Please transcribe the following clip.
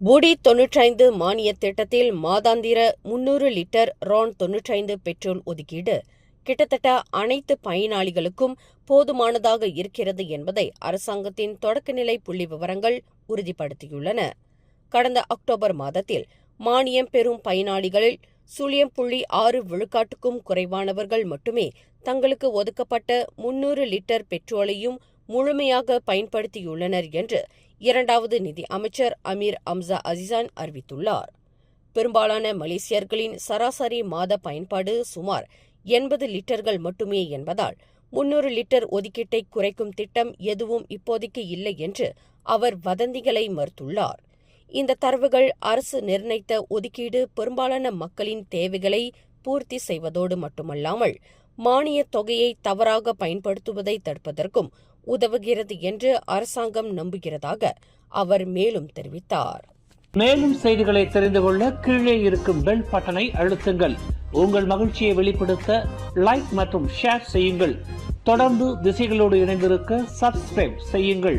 பூடி 95 மானிய திட்டத்தில் மாதாந்திர 300 லிட்டர் ரான் 95 பெட்ரோல் ஒதுக்கீடு கிட்டத்தட்ட அனைத்து பயனாளிகளுக்கும் போதுமானதாக இருக்கிறது என்பதை அரசாங்கத்தின் தொடக்கநிலை புள்ளிவிவரங்கள் உறுதிப்படுத்தியுள்ளன. கடந்த அக்டோபர் மாதத்தில் மானியம் பெறும் பயனாளிகளில் 0.6% குறைவானவர்கள் மட்டுமே தங்களுக்கு ஒதுக்கப்பட்ட 300 லிட்டர் பெட்ரோலையும் முழுமையாக பயன்படுத்தியுள்ளனர் என்று இரண்டாவது நிதி அமைச்சர் அமீர் அம்சா அசிசான் அறிவித்துள்ளார். பெரும்பாலான மலேசியர்களின் சராசரி மாத பயன்பாடு சுமார் 80 லிட்டர்கள் மட்டுமே என்பதால் 300 லிட்டர் ஒதுக்கீட்டை குறைக்கும் திட்டம் எதுவும் இப்போதைக்கு இல்லை என்று அவர் வதந்திகளை மறுத்துள்ளார். இந்த தரவுகள் அரசு நிர்ணயித்த ஒதுக்கீடு பெரும்பாலான மக்களின் தேவைகளை பூர்த்தி செய்வதோடு மட்டுமல்லாமல் மானியத் தொகையை தவறாக பயன்படுத்துவதை தடுப்பதற்கும் உதவுகிறது என்று அரசாங்கம் நம்புகிறதாக அவர் மேலும் தெரிவித்தார். மேலும் செய்திகளை தெரிந்து கொள்ள கீழே இருக்கும் பெல் பட்டனை அழுத்துங்கள். உங்கள் மகிழ்ச்சியை வெளிப்படுத்த லைக் மற்றும் ஷேர் செய்யுங்கள். தொடர்ந்து திசைகளோடு இணைந்திருக்க சப்ஸ்கிரைப் செய்யுங்கள்.